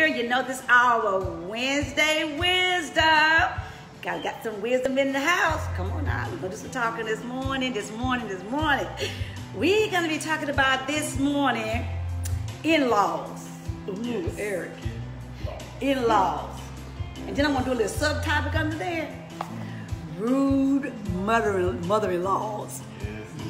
here. You know this our Wednesday wisdom. Got some wisdom in the house. Come on now. We're going to do some talking this morning. We're going to be talking about this morning in-laws. Ooh, Eric. In-laws. And then I'm going to do a little subtopic under there. Rude mother-in-laws.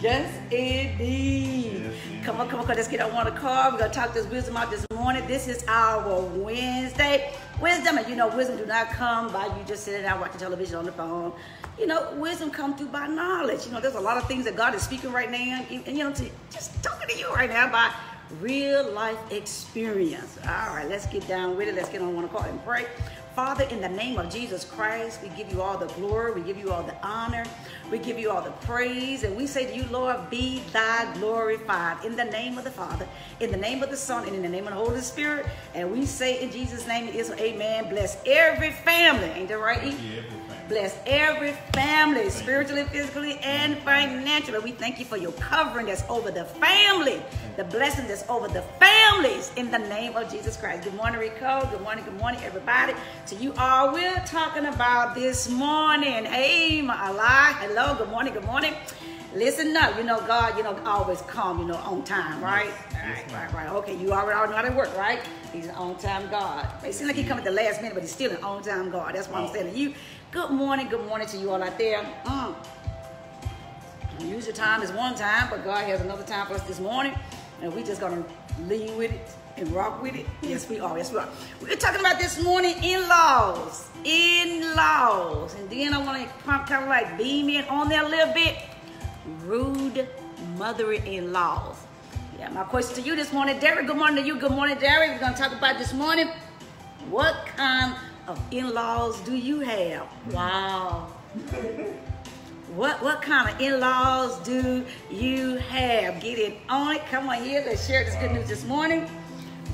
Yes, indeed. Yes, come on, let's get on one call. We're going to talk this wisdom out this morning. This is our Wednesday wisdom. And you know, wisdom do not come by you just sitting down watching television on the phone. You know, wisdom comes through by knowledge. You know, there's a lot of things that God is speaking right now. And you know, just talking to you right now by real life experience. All right, let's get down with it. Let's get on one call and pray. Father, in the name of Jesus Christ, we give you all the glory, we give you all the honor, we give you all the praise, and we say to you, Lord, be thy glorified. In the name of the Father, in the name of the Son, and in the name of the Holy Spirit, and we say in Jesus' name it is amen. Bless every family, ain't that right, E? Bless every family, spiritually, physically, and financially. We thank you for your covering that's over the family, the blessing that's over the families in the name of Jesus Christ. Good morning, Rico. Good morning, everybody. To you all, we're talking about this morning. Hey, my Allah. Hello, good morning. Listen up. You know, God, you know, always come, you know, on time, right? Right. Okay, you already know how to work, right? He's an on-time God. It seems like he come at the last minute, but he's still an on-time God. That's what I'm saying to you. Good morning to you all out there. Usual time is one time, but God has another time for us this morning, and we just gonna lean with it and rock with it. Yes, we are. We're talking about this morning in-laws, and then I want to kind of like beam in on there a little bit. Rude mother-in-laws. Yeah, my question to you this morning, Derek. Good morning to you. Good morning, Derek. We're gonna talk about this morning. What kind of in-laws do you have? Wow. What kind of in-laws do you have? Get it on it. Come on here. Let's share this good news this morning.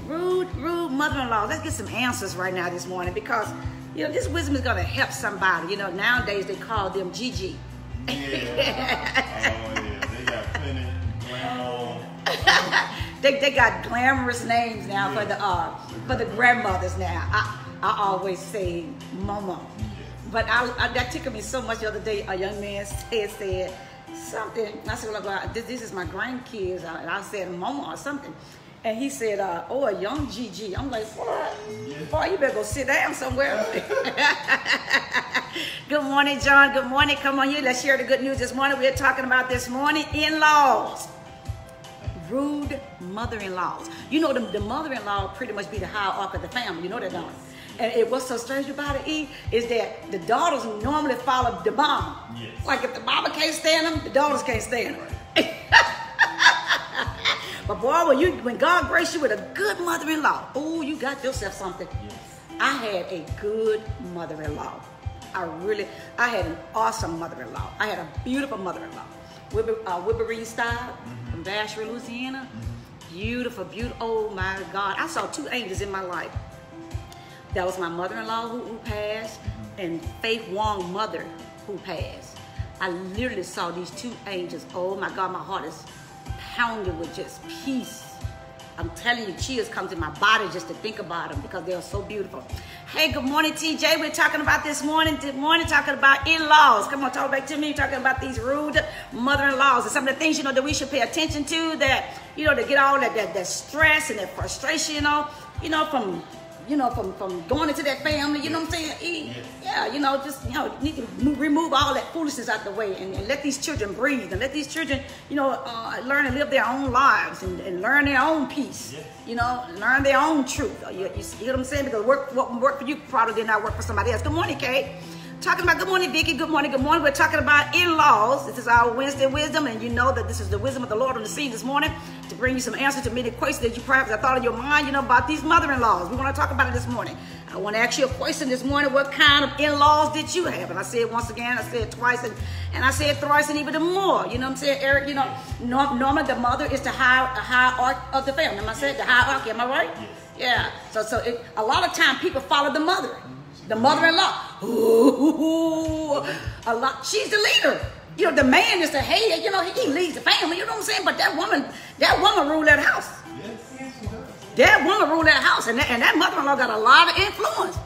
Rude mother-in-law. Let's get some answers right now this morning, because you know this wisdom is gonna help somebody. You know, nowadays they call them Gigi. Yeah. They got plenty glamour. They got glamorous names now for the grandmothers now. I always say mama. But that tickled me so much the other day. A young man said something. I said, well, this is my grandkids. And I said mama or something. And he said, oh, a young Gigi. I'm like, what? Boy, you better go sit down somewhere. Good morning, John. Good morning. Come on here. Let's share the good news this morning. We're talking about this morning in-laws. Rude mother-in-laws. You know, the mother-in-law pretty much be the hierarchy of the family. You know that, don't you? And what's so strange about it, E, is that the daughters normally follow the mom. Yes. Like if the mama can't stand them, the daughters can't stand them. But boy, when God graced you with a good mother-in-law, oh, you got yourself something. Yes. I had a good mother-in-law. I had an awesome mother-in-law. I had a beautiful mother-in-law. Bridget Steib from Bastrop, Louisiana. Beautiful. Oh my God. I saw two angels in my life. That was my mother-in-law who passed, and Faith Wong's mother who passed. I literally saw these two angels. Oh my God, my heart is pounded with just peace. I'm telling you, chills come to my body just to think about them because they are so beautiful. Hey, good morning, TJ. We're talking about this morning. Good morning, talking about in-laws. Come on, talk back to me. Talking about these rude mother-in-laws and some of the things, you know, that we should pay attention to, that, you know, to get all that stress and that frustration, from going into that family, you know what I'm saying? Yeah, you know, just, you know, need to remove all that foolishness out the way and let these children breathe and let these children, you know, learn to live their own lives and learn their own peace, you know, learn their own truth. You know what I'm saying? Because what work for you probably did not work for somebody else. Good morning, Kate. Talking about, good morning, Vicki. Good morning. We're talking about in-laws. This is our Wednesday wisdom, and you know that this is the wisdom of the Lord on the scene this morning to bring you some answers to many questions that you perhaps have thought in your mind, you know, about these mother-in-laws. We want to talk about it this morning. I want to ask you a question this morning. What kind of in-laws did you have? And I said once again, I said twice, and I said thrice, and even more. You know what I'm saying, Eric? You know, normally the mother is the hierarchy of the family. Am I saying the hierarchy? Am I right? Yes. Yeah. So a lot of time people follow the mother. The mother-in-law, a lot. She's the leader. You know, the man is the head. You know, he leads the family. You know what I'm saying? But that woman ruled that house. Yes, she does. That woman ruled that house, and that mother-in-law got a lot of influence.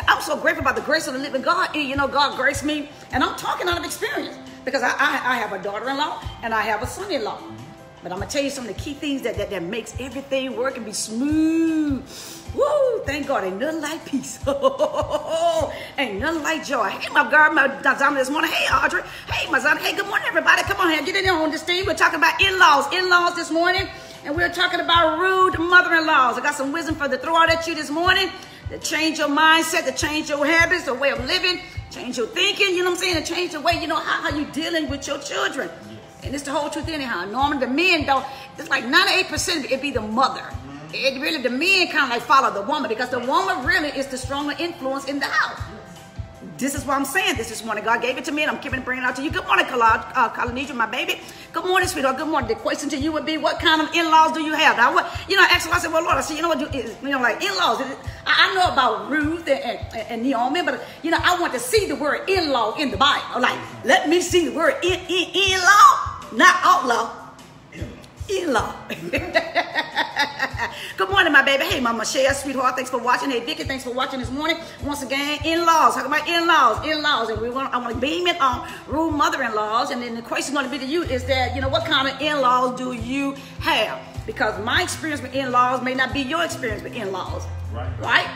I'm so grateful about the grace of the living God. You know, God graced me, and I'm talking out of experience because I have a daughter-in-law and I have a son-in-law. But I'm gonna tell you some of the key things that makes everything work and be smooth. Woo! Thank God, ain't nothing like peace. Ain't nothing like joy. Hey, my girl, my Zana this morning. Hey, Audrey. Hey, my Zana. Hey, good morning, everybody. Come on here, get in there on this thing. We're talking about in-laws this morning, and we're talking about rude mother-in-laws. I got some wisdom for to throw out at you this morning. To change your mindset, to change your habits, the way of living, change your thinking, you know what I'm saying? To change the way, you know, how you dealing with your children. And it's the whole truth anyhow. Normally the men don't, it's like 98% of it be the mother. It really, the men kind of like follow the woman because the woman really is the stronger influence in the house. This is what I'm saying this morning. God gave it to me and I'm bringing it out to you. Good morning, Kalanisha, my baby. Good morning, sweetheart. Good morning. The question to you would be, what kind of in-laws do you have? Now, what, you know, I asked, I said, well, Lord, I said, you know what, like in-laws. I know about Ruth and Naomi, but, you know, I want to see the word in-law in the Bible. Like, let me see the word in-law, not outlaw. In-law. Good morning, my baby. Hey, Mama Michelle, sweetheart. Thanks for watching. Hey, Vicky, thanks for watching this morning. Once again, in-laws. Talking about in-laws. And I want to beam it on rude mother-in-laws. And then the question going to be to you is that, you know, what kind of in-laws do you have? Because my experience with in-laws may not be your experience with in-laws. Right.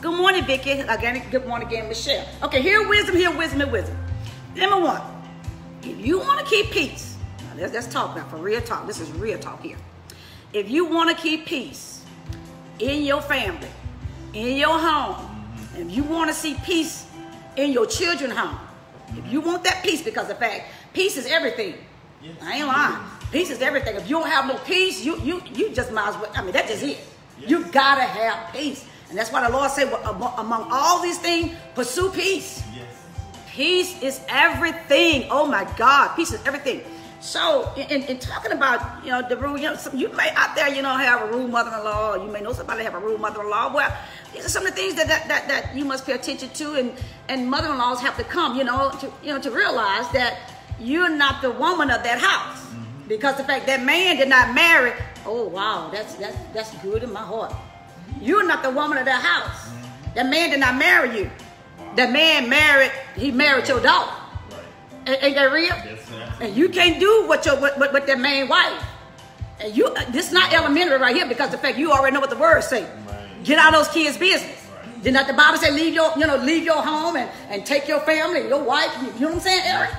Good morning, Vicky. Again, good morning again, Michelle. Okay, here wisdom. Number one, if you want to keep peace, let's talk now for real talk. This is real talk here. If you want to keep peace in your family, in your home, if you want to see peace in your children's home, if you want that peace, because the fact, peace is everything. Yes. I ain't lying. Peace is everything. If you don't have no peace, you just might as well, I mean, that's just it. Yes. You got to have peace. And that's why the Lord said, well, among all these things, pursue peace. Yes. Peace is everything. Oh my God, peace is everything. So, in talking about, you know, the rude, you know, you may out there, you know, have a rude mother-in-law, or you may know somebody have a rude mother-in-law. Well, these are some of the things that you must pay attention to, and mother-in-laws have to come, to realize that you're not the woman of that house, because the fact that man did not marry. Oh wow, that's good in my heart. You're not the woman of that house. That man did not marry you. That man married your daughter. Ain't that real? And you can't do what that man wife. And this is not elementary right here, because the fact you already know what the words say. Right. Get out of those kids' business. Right. Did not the Bible say leave your home and take your family and your wife? You know what I'm saying, Eric?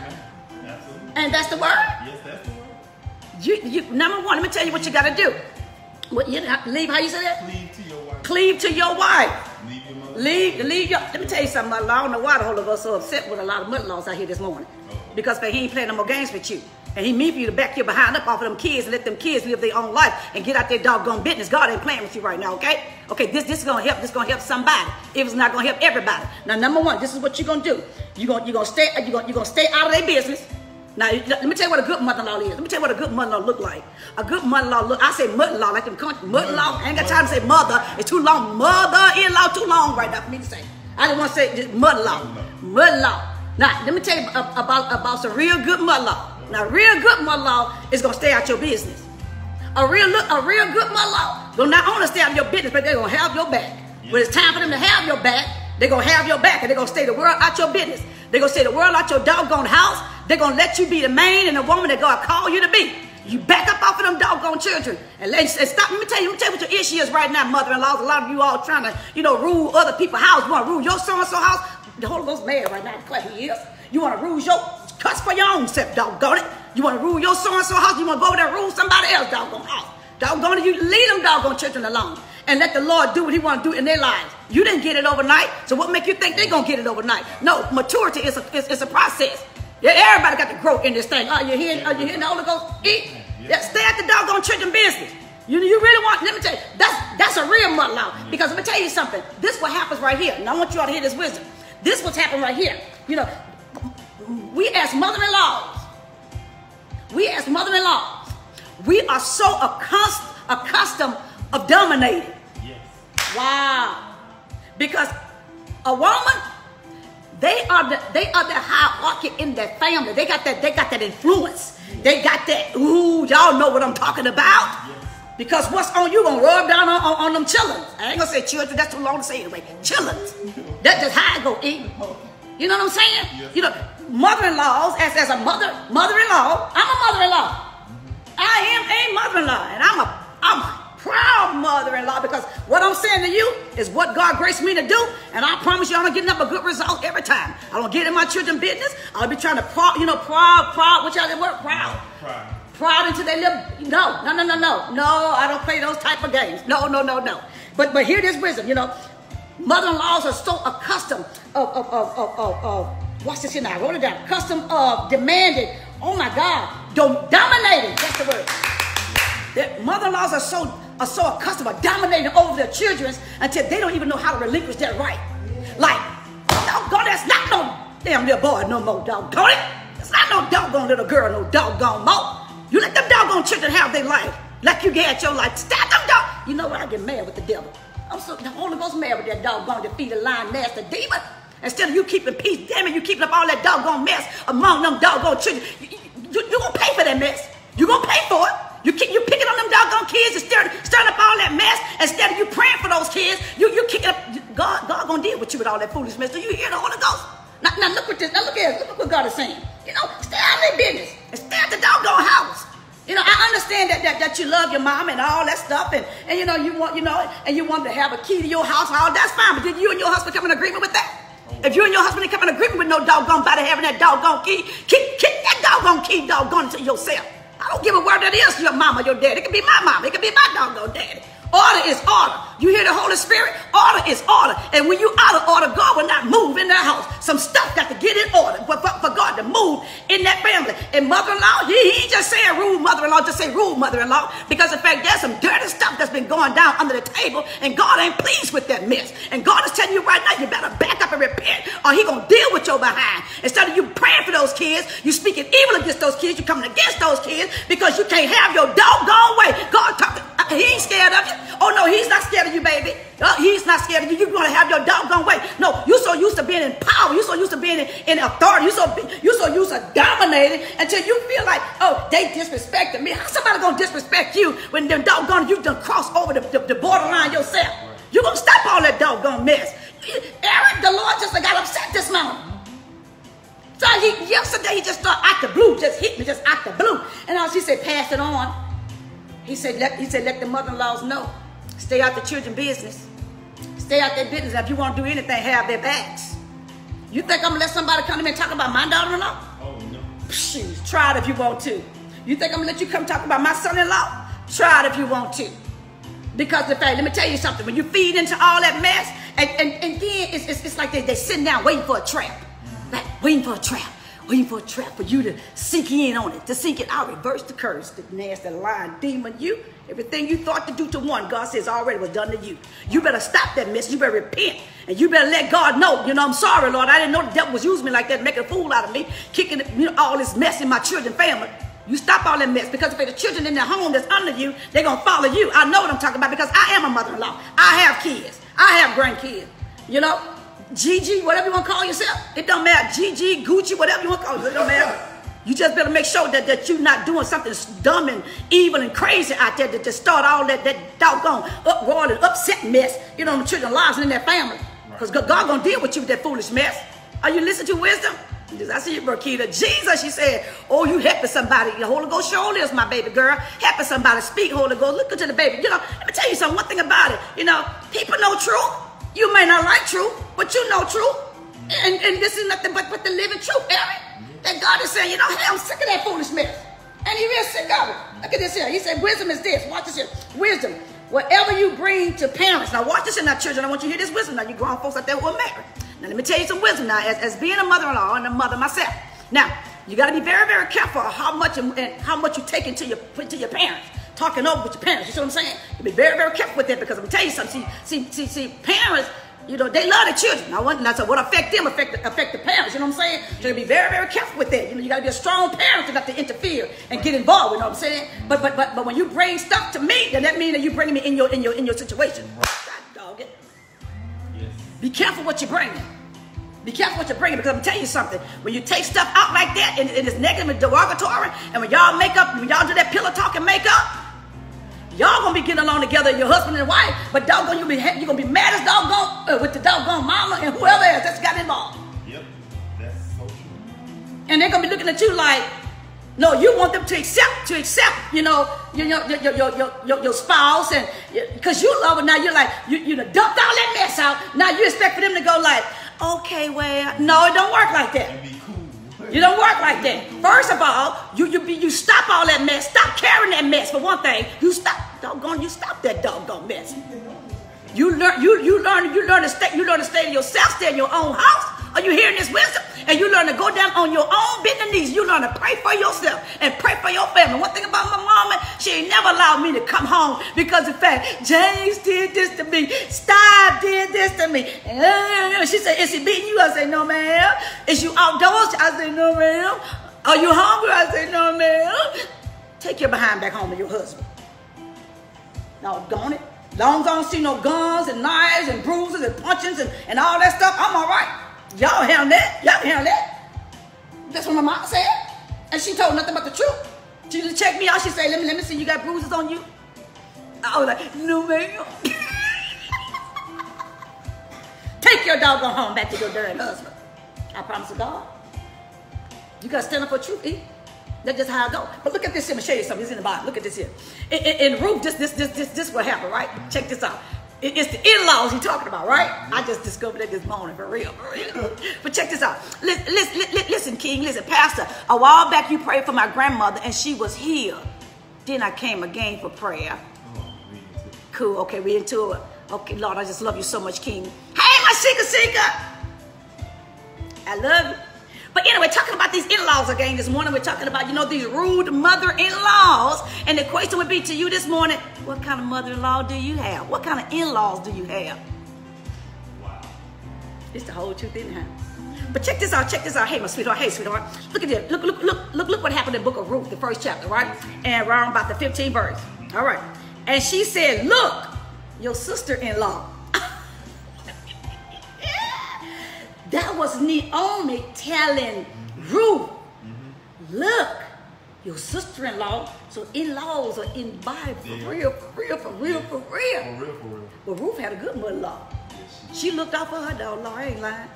Absolutely. And that's the word? Yes, that's the word. Number one, let me tell you what you got to do. Leave, how you say that? Cleave to your wife. Cleave to your wife. Leave your, let me tell you something. I don't know why the Holy Ghost so upset with a lot of mother-in-laws out here this morning. Because he ain't playing no more games with you. And he mean for you to back your behind up off of them kids and let them kids live their own life and get out their doggone business. God ain't playing with you right now, okay? Okay, this is gonna help. This is gonna help somebody. If it's not gonna help everybody. Now, number one, this is what you're gonna do. You're gonna stay out of their business. Now, let me tell you what a good mother-in-law is. Let me tell you what a good mother-in-law look like. A good mother-in-law I say mother-in-law, like them country mother-in-law. I ain't got time to say mother. It's too long. Mother-in-law too long right now for me to say. I just want to say just mother-in-law. Mother-in-law. Now, let me tell you about some real good mother-in-law. Now, real good mother-in-law is going to stay out your business. A real good mother-in-law will not only stay out of your business, but they're going to have your back. Yes. When it's time for them to have your back, they're going to have your back, and they're going to stay the world out your business. They're going to stay the world out your doggone house. They're going to let you be the man and the woman that God called you to be. You back up off of them doggone children. And stop. Let me tell you what your issue is right now, mother-in-laws. A lot of you all trying to, rule other people's house. You want to rule your so-and-so house? The Holy Ghost mad right now. Declare he is. You want to rule your cuss for your own self, doggone it. You want to rule your so-and-so house. You want to go over there and rule somebody else, doggone house. Doggone it. You leave them doggone children alone. And let the Lord do what he want to do in their lives. You didn't get it overnight. So what make you think they're going to get it overnight? No, maturity is a process. Yeah, everybody got to grow in this thing. Are you hearing the Holy Ghost? Yeah, stay at the doggone children business. You really want, let me tell you, that's a real mother-in-law. Because let me tell you something. This is what happens right here. And I want you all to hear this wisdom. This is what's happening right here. We as mother-in-laws, we are so accustomed of dominating. Yes. Wow. Because a woman, they are the hierarchy in their family. They got that influence. They got that, ooh, y'all know what I'm talking about. Yes. Because what's on you gonna rub down on them children. I ain't gonna say children, that's too long to say anyway. Children. That's just how it go eat. You know what I'm saying? Yes. You know, mother-in-laws, as a mother-in-law, I'm a mother-in-law. I am a mother-in-law, and I'm a proud mother-in-law, because what I'm saying to you is what God graced me to do, and I promise you I'm getting up a good result every time. I don't get in my children's business. I'll be trying to proud, what y'all that word? Proud into their little, no, I don't play those type of games. No. But hear this wisdom, mother-in-laws are so accustomed of what's this here now? I wrote it down. Accustomed of demanding, oh my God, dominating, that's the word. That mother-in-laws are so accustomed of dominating over their children until they don't even know how to relinquish that right. Like, doggone, that's not no damn little boy no more, doggone it. It's not no doggone little girl no doggone more. You let them doggone children have their life like you get your life. Stop them dog. You know what? I get mad with the devil. The Holy Ghost mad with that doggone defeated lying nasty demon. Instead of you keeping peace, damn it, you keeping up all that doggone mess among them doggone children. You gonna pay for that mess. You gonna pay for it. You picking on them doggone kids and stirring up all that mess. Instead of you praying for those kids, you kicking up. God gonna deal with you with all that foolishness. Do you hear the Holy Ghost? Now look at this. Now look at what God is saying. Stay out of their business and stay at the doggone house. I understand that you love your mom and all that stuff, and you want and you want to have a key to your house. All that's fine, but did you and your husband come in agreement with that? If you and your husband come in agreement with no doggone body having that doggone key, kick that doggone key doggone to yourself. I don't give a word that is your mama, your daddy. It can be my mama. It can be my doggone daddy. Order is order. You hear the Holy Spirit? Order is order. And when you out of order, God will not move in that house. Some stuff got to get in order for God to move in that family. And mother-in-law, he just saying rude mother-in-law, just say rude mother-in-law. Because in fact, there's some dirty stuff that's been going down under the table, and God ain't pleased with that mess. And God is telling you right now, you better back up and repent, or he gonna deal with your behind. Instead of you praying for those kids, you speaking evil against those kids, you coming against those kids because you can't have your doggone way. God talking. He ain't scared of you. Oh no, he's not scared of you, baby. He's not scared of you. You're gonna have your doggone way. No, you're so used to being in power. You're so used to being in authority. You're so used to dominating until you feel like, oh, they disrespected me. How somebody gonna disrespect you when them doggone you done crossed over the borderline yourself? You're gonna stop all that doggone mess. Eric, the Lord just got upset this morning. So yesterday he just started out the blue, just hit me, just out the blue. And he said, pass it on. He said, let the mother-in-laws know. Stay out the children's business. Stay out their business. If you want to do anything, have their backs. You think I'm going to let somebody come to me and talk about my daughter-in-law? Oh, no. Shoot, try it if you want to. You think I'm going to let you come talk about my son-in-law? Try it if you want to. Because in fact, let me tell you something. When you feed into all that mess, and then it's like they're sitting down waiting for a trap. Like, waiting for a trap. Waiting for a trap for you to sink in on it. To sink it. I'll reverse the curse. The nasty lying demon. Everything you thought to do to one, God says already was done to you. You better stop that mess. You better repent. And you better let God know. I'm sorry, Lord. I didn't know the devil was using me like that, making a fool out of me, kicking all this mess in my children's family. You stop all that mess, because if the children in the home that's under you, they're going to follow you. I know what I'm talking about, because I am a mother-in-law. I have kids. I have grandkids. Gigi, whatever you want to call yourself. It don't matter. Gigi, Gucci, whatever you want to call yourself. It don't matter. You just better make sure that you're not doing something dumb and evil and crazy out there to start all that doggone uproar and upset mess, the children's lives and in their family. Because God going to deal with you with that foolish mess. Are you listening to wisdom? I see you, Berkita. Jesus, she said, oh, you helping somebody. The Holy Ghost sure is, my baby girl. Helping somebody. Speak, Holy Ghost. Look into the baby. Let me tell you something. One thing about it. People know truth. You may not like truth, but you know truth. And this is nothing but the living truth, Eric. That God is saying, hey, I'm sick of that foolish mess. And he real sick of it. Look at this here. He said, wisdom is this. Watch this here. Wisdom. Whatever you bring to parents. Now watch this in our children. I want you to hear this wisdom. Now you grown folks out there who are married. Now let me tell you some wisdom now. As being a mother-in-law and a mother myself. Now, you got to be very, very careful how much you take into your parents. Talking over with your parents. You see what I'm saying? You be very, very careful with that, because I'm going to tell you something. See, parents, they love their children. Now, so what affect them affect the parents. You know what I'm saying? So you be very, very careful with that. You got to be a strong parent not to interfere and get involved. You know what I'm saying? But when you bring stuff to me, then that means that you bring me in your situation. Dog it. Yes. Be careful what you bring. Be careful what you're bringing, because I'm telling you something. When you take stuff out like that and it's negative and derogatory, and when y'all do that pillow talk and make up, Y'all gonna be getting along together, your husband and wife, but doggone you're gonna be mad as doggone with the doggone mama and whoever else that's got involved. Yep, that's so true. And they're gonna be looking at you like, no, you want them to accept, you know, your spouse, and because you love her. Now you're like, you done dumped all that mess out. Now you expect for them to go like, okay, well, no, it don't work like that. And be cool. You don't work like that. First of all, you stop all that mess. Stop carrying that mess. For one thing, you stop that doggone mess. You learn to stay in yourself, stay in your own house. Are you hearing this wisdom? And you learn to go down on your own bending knees. You learn to pray for yourself and pray for your family. One thing about my mama, she ain't never allowed me to come home because of the fact James did this to me, Steib did this to me. And she said, is he beating you? I say, no, ma'am. Is you outdoors? I say, no, ma'am. Are you hungry? I say, no, ma'am. Take your behind back home to your husband. Doggone it. Long as I don't see no guns and knives and bruises and punchings and all that stuff, I'm all right. Y'all handle that. Y'all handle that. That's what my mom said. And she told nothing but the truth. She just checked me out. She said, let me see, you got bruises on you? I was like, no, ma'am. Take your doggone home back to your dirty husband. I promise to God. You got to stand up for truth, E. That's just how I go. But look at this here. I'm going to show you something. It's in the Bible. Look at this here. In Ruth, this what happened, right? Check this out. It's the in-laws he's talking about, right? I just discovered it this morning, for real. But check this out. Listen, King, listen, Pastor. A while back you prayed for my grandmother and she was healed. Then I came again for prayer. Cool, okay, we into it. Okay, Lord, I just love you so much, King. Hey, my seeker. I love you. But anyway, talking about these in-laws again this morning, we're talking about, these rude mother-in-laws. And the question would be to you this morning, what kind of mother-in-law do you have? What kind of in-laws do you have? Wow. It's the whole truth in here. But check this out. Hey, my sweetheart. Hey, sweetheart. Look at this. Look what happened in the book of Ruth, the first chapter, right? And around about the 15th verse. All right. And she said, look, your sister-in-law. That was Naomi telling Ruth, look, your sister-in-law. So in-laws are in the Bible, for real. But Ruth had a good mother-in-law. She looked out for her dog. I ain't lying.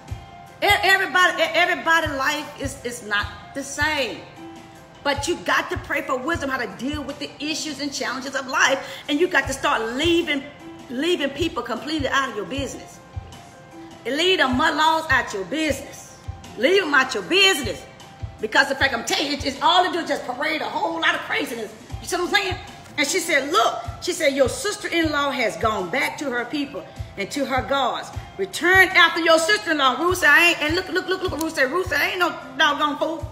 Everybody's life is not the same. But you got to pray for wisdom how to deal with the issues and challenges of life. And you got to start leaving people completely out of your business. Leave the mother-in-laws out your business. Leave them out your business. Because in fact, I'm telling you, it's all to do is just parade a whole lot of craziness. You see what I'm saying? And she said, look, your sister-in-law has gone back to her people and to her gods. Return after your sister-in-law. Ruth said, I ain't, and look what Ruth said. Ruth said, I ain't no doggone fool.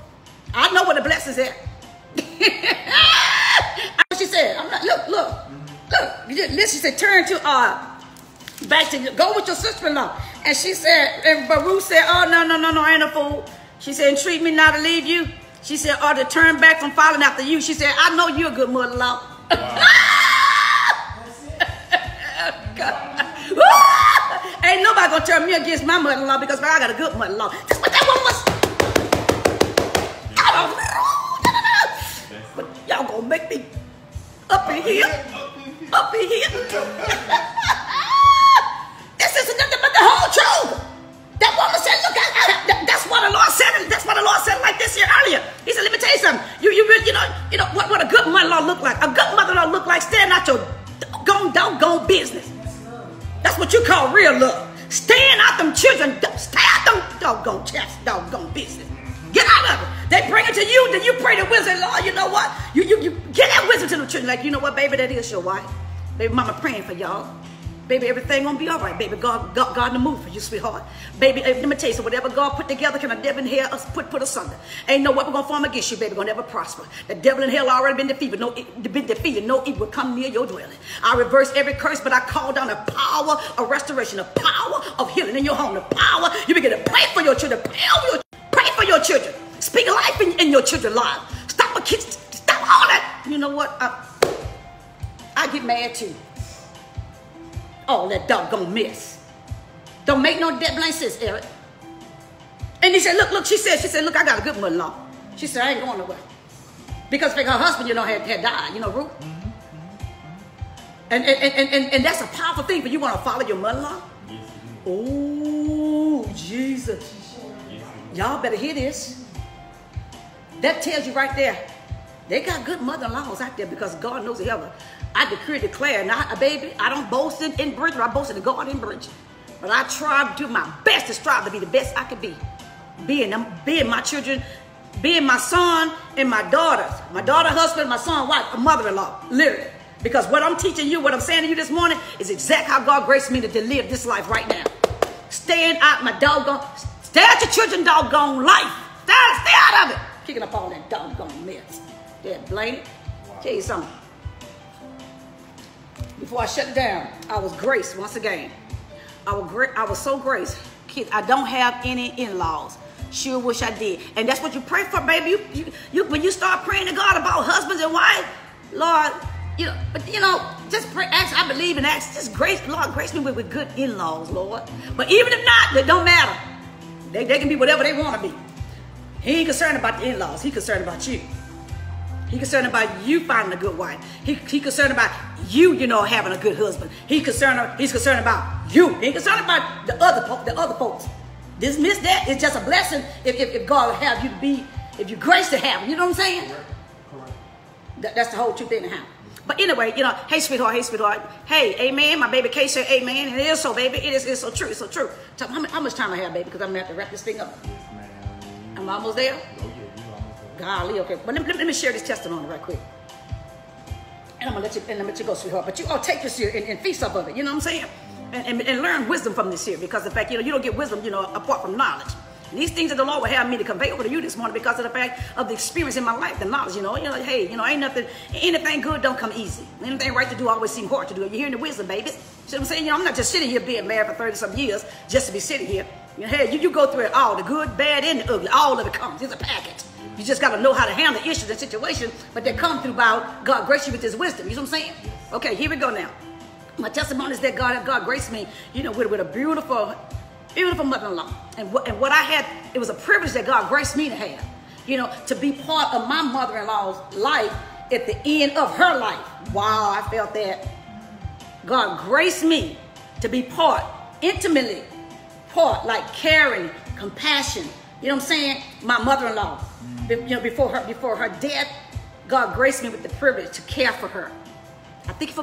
I know where the blessings at. She said, I'm not, look. Listen, she said, turn to, back to, go with your sister-in-law. And she said, but Ruth said, oh, no, I ain't a fool. She said, entreat me not to leave you. She said, or to turn back from following after you. She said, I know you're a good mother-in-law. Wow. Ain't nobody gonna turn me against my mother-in-law because I got a good mother-in-law. That's what that one was. But y'all gonna make me up in here. This isn't nothing but the whole truth. That woman said, look, that's what the Lord said. That's what the Lord said like this here earlier. He said, let me tell you something. You know what a good mother-in-law look like. A good mother-in-law look like staying out your doggone business. That's what you call real love. Staying out them children. Stay out them doggone business. Get out of it. They bring it to you, then you pray the wisdom. Lord, you know what? You get that wisdom to the children. Like, you know what, baby, that is your wife. Baby, mama praying for y'all. Baby, everything gonna be all right, baby. God in the move for you, sweetheart. Baby, let me tell you, so whatever God put together, can a devil in hell put asunder? Ain't no weapon gonna form against you, baby. Gonna never prosper. The devil in hell already been defeated. No evil will come near your dwelling. I reverse every curse, but I call down the power of restoration, the power of healing in your home, the power. You begin to pray for your children. Pray for your children. Speak life in your children's lives. Stop all that. You know what? I get mad too. All that doggone mess. Don't make no dead blank sense, Eric. And he said, look, she said, look, I got a good mother-in-law. She said, I ain't going nowhere. Because her husband, had died, Ruth. And that's a powerful thing for you want to follow your mother-in-law? Yes, Oh, Jesus. Y'all better hear this. That tells you right there. They got good mother-in-laws out there because God knows the hell. I decree and declare. Now, baby, I don't boast in Bridget. I boast in God in Bridget. But I try to do my best to strive to be the best I can be. Being my children, being my son and my daughters. My daughter, husband, my son, wife, a mother-in-law. Literally. Because what I'm teaching you, what I'm saying to you this morning is exactly how God graced me to live this life right now. Staying out my doggone, stay out your children's doggone life. Stay out of it. Kicking up all that doggone mess. Dad, blame it. Wow. Tell you something. Before I shut it down, I was graced once again. I was so graced. Kids, I don't have any in-laws. Sure wish I did. And that's what you pray for, baby. When you start praying to God about husbands and wives, Lord, just pray, ask, I believe and ask, just grace, Lord, grace me with good in-laws, Lord. But even if not, it don't matter. They can be whatever they want to be. He ain't concerned about the in-laws. He concerned about you. He concerned about you finding a good wife. He concerned about you, having a good husband. He's concerned about you. He ain't concerned about the other folks. Dismiss that. It's just a blessing if God will have you to be, if you're graced to have it. You know what I'm saying? Correct. That's the whole truth in the house. But anyway, hey, sweetheart. Hey, amen. My baby Kay said amen. And it is so, baby. It's so true. It's so true. So how much time I have, baby? Because I'm going to have to wrap this thing up. Yes, ma'am. I'm almost there? Oh, yeah, you almost there. Golly, okay. But let me share this testimony right quick. And I'm going to let you go, sweetheart. But you all take this here and feast up of it. You know what I'm saying? And learn wisdom from this here. Because the fact, you don't get wisdom, apart from knowledge. And these things that the Lord will have me to convey over to you this morning because of the fact of the experience in my life, the knowledge, hey, anything good don't come easy. Anything right to do always seem hard to do. You're hearing the wisdom, baby. See what I'm saying? I'm not just sitting here being married for 30-some years just to be sitting here. Hey, you go through it all, the good, bad, and the ugly. All of it comes. It's a package. You just got to know how to handle issues and situations, but they come through by God grace you with his wisdom. You know what I'm saying? Okay, here we go now. My testimony is that God graced me, with a beautiful mother-in-law. And what I had, it was a privilege that God graced me to have, to be part of my mother-in-law's life at the end of her life. Wow, I felt that. God graced me to be intimately part, like caring, compassion. You know what I'm saying? My mother-in-law, before her death, God graced me with the privilege to care for her. I think it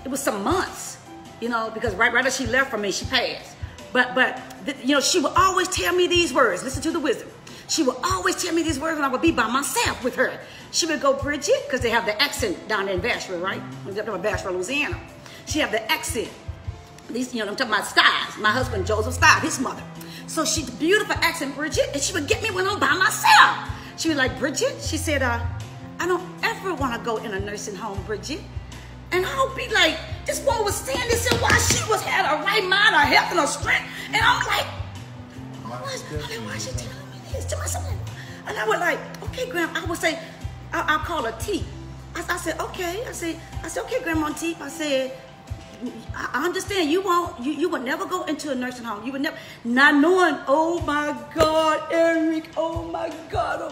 was some months, because right as she left from me, she passed. But she would always tell me these words. Listen to the wisdom. She would always tell me these words when I would be by myself with her. She would go, Bridget, because they have the accent down there in Bashford, right? They're from Bashford, Louisiana. She have the accent. These, I'm talking about Steib. My husband, Joseph Steib, his mother. So she's beautiful accent, Bridget, and she would get me when I'm by myself. She was like, Bridget, she said, I don't ever want to go in a nursing home, Bridget. And I'll be like, this woman was saying this and why she had a right mind, her health, and her strength. And I'm like, why is she telling me this to myself? And I was like, okay, Grandma. I would say, I'll call her T. I said, okay. I said, okay, Grandma T. I said, I understand you would never go into a nursing home. You would never, not knowing, oh my God, Eric, oh my God.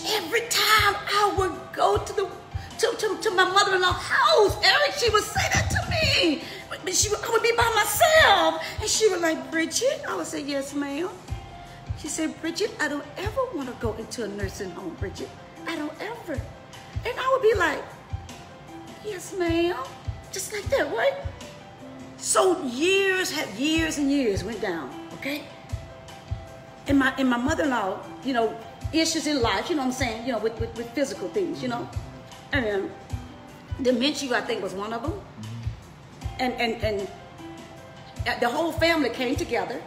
Every time I would go to my mother-in-law's house, Eric, she would say that to me. But I would be by myself. And she was like, Bridget? I would say, yes, ma'am. She said, Bridget, I don't ever want to go into a nursing home, Bridget. I don't ever. And I would be like, yes, ma'am. Just like that, right? So years and years went down, okay? And my mother-in-law, issues in life, you know what I'm saying, with physical things, and dementia, I think, was one of them. And the whole family came together.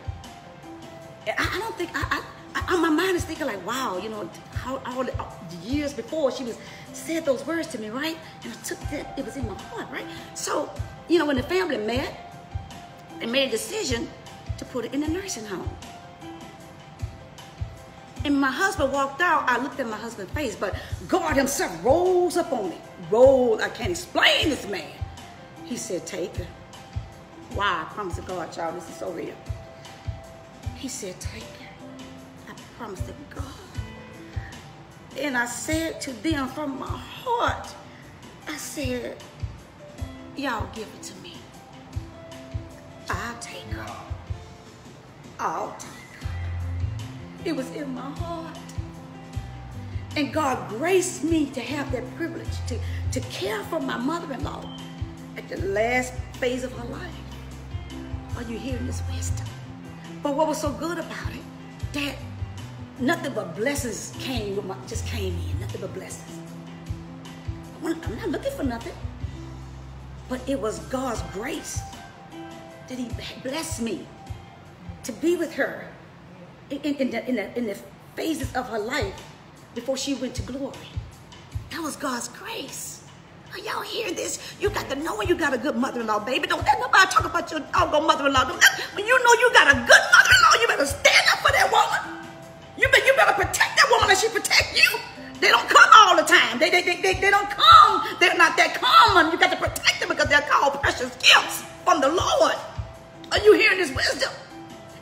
I don't think, my mind is thinking like, wow, how all the years before she said those words to me, right? And I took that, it was in my heart, right? So, when the family met, they made a decision to put her in a nursing home. And my husband walked out. I looked at my husband's face, but God himself rose up on me. I can't explain this man. He said, take her. Wow, I promise to God, y'all, this is so real. He said, take her. I promise to God. I said to them from my heart, I said, y'all give it to me. I'll take her. I'll take her. It was in my heart. And God graced me to have that privilege to care for my mother-in-law at the last phase of her life. Are you hearing this wisdom? But what was so good about it, that nothing but blessings just came in, nothing but blessings. I'm not looking for nothing, but it was God's grace that He blessed me to be with her in the phases of her life before she went to glory. That was God's grace. Are y'all hearing this? You got to know when you got a good mother-in-law, baby. Don't let nobody talk about your doggone mother-in-law. When you know you got a good mother-in-law, you better stand up for that woman. You better protect that woman as she protect you. They don't come all the time. They don't come. They're not that common. You got to protect them because they're called precious gifts from the Lord. Are you hearing this wisdom?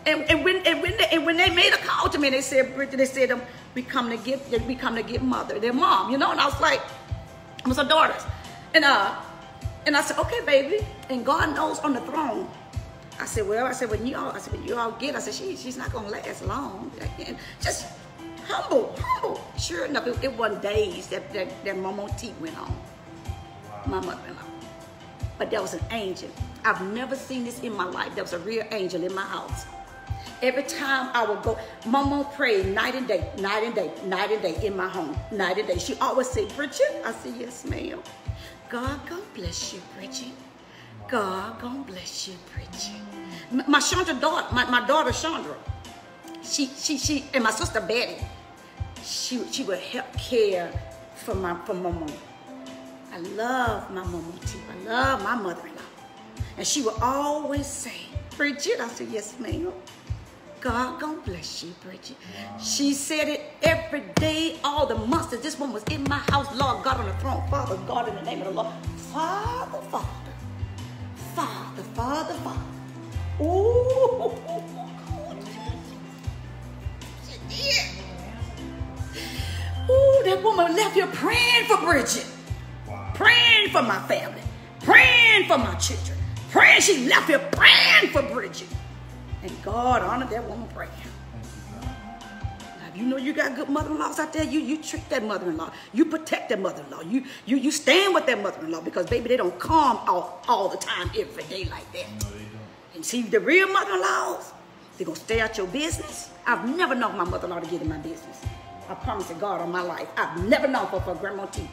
And when they made a call to me, they said, Bridget, they said, we come to get mother, their mom, you know. And I was like, it was her daughters, and I said, okay, baby. And God knows on the throne. I said, when you all get, I said, she's not gonna last long. And just humble. Sure enough, it wasn't days that Mama T went on. My mother-in-law. But there was an angel. I've never seen this in my life. There was a real angel in my house. Every time I would go, Mama prayed night and day in my home, night and day. She always said, Bridget. I said, yes, ma'am. God gonna bless you, Bridget. God gonna bless you, Bridget. My Chandra daughter, my daughter Chandra, she and my sister Betty, she would help care for Mama. I love my Mama too. I love my mother-in-law. And she would always say, Bridget. I said, yes, ma'am. God gonna bless you, Bridget. She said it every day, all the months that this one was in my house. Lord God on the throne. Father God, in the name of the Lord. Father. Ooh. Yeah. Ooh, that woman left here praying for Bridget. Wow. Praying for my family. Praying for my children. Praying. She left here praying for Bridget. And God honored that woman praying. Now, if you know you got good mother-in-laws out there, you treat that mother-in-law. You protect that mother-in-law. You stand with that mother-in-law, because, baby, they don't come all the time, every day like that. No, they don't. And see, the real mother-in-laws, they're going to stay out your business. I've never known my mother-in-law to get in my business. I promise to God on my life. I've never known for Grandma T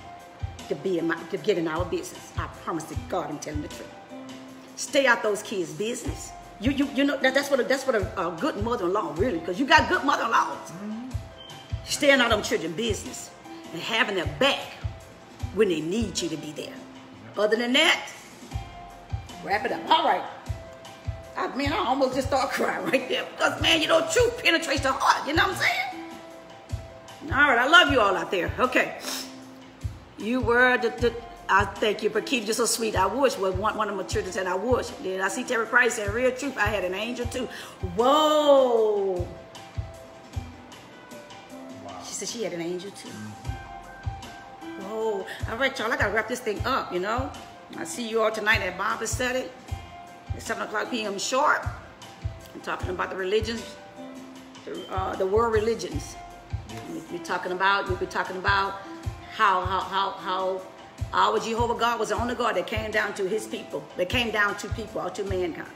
to get in our business. I promise to God I'm telling the truth. Stay out those kids' business. You know that's what a good mother-in-law really, because you got good mother-in-laws. Staying out of them children's business and having their back when they need you to be there. Other than that, wrap it up. All right. I almost just start crying right there, because, man, truth penetrates the heart. You know what I'm saying? All right, I love you all out there. Okay. You were I thank you, but keep you so sweet. I wish, was one of my children said, I wish. Then I see Terry Price said, real truth, I had an angel too. Whoa. Wow. She said she had an angel too. Whoa. All right, y'all, I got to wrap this thing up, I see you all tonight at Bible study. It's 7 o'clock p.m. sharp. I'm talking about the religions, the world religions. We'll be talking about how our Jehovah God was the only God that came down to his people. That came down to people, or to mankind,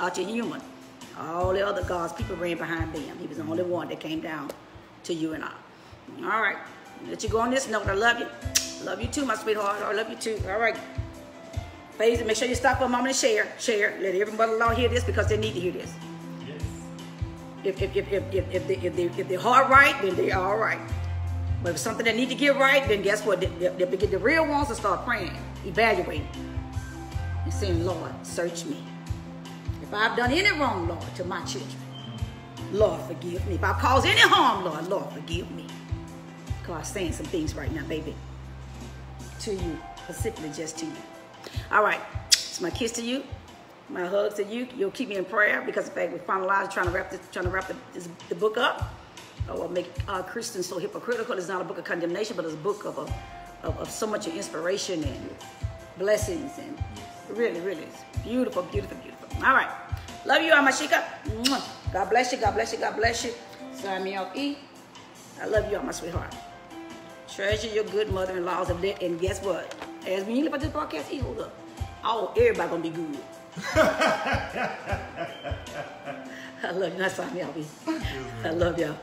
or to human. All the other gods, people ran behind them. He was the only one that came down to you and I. All right. Let you go on this note. I love you. Love you too, my sweetheart. I love you too. All right. Please, make sure you stop for a moment and share. Let everybody along hear this, because they need to hear this. Yes. If they're hard right, then they're all right. But if it's something that need to get right, then guess what? They'll begin, the real ones will start praying, evaluating, and saying, Lord, search me. If I've done any wrong, Lord, to my children, Lord, forgive me. If I've caused any harm, Lord, forgive me. God's saying some things right now, baby, to you, specifically just to you. All right, it's my kiss to you, my hugs to you. You'll keep me in prayer, because in fact, we're finalizing, trying to wrap the book up. or what make Christians so hypocritical. It's not a book of condemnation, but it's a book of so much inspiration and blessings, and really, really, it's beautiful, beautiful, beautiful. All right. Love you, Amashika. God bless you, God bless you, God bless you. Sign me off, E. I love you all, my sweetheart. Treasure your good mother-in-laws, and guess what? As when you look at this broadcast, E, hold up. Oh, everybody gonna be good. I love you. Sign me off, E. I love y'all.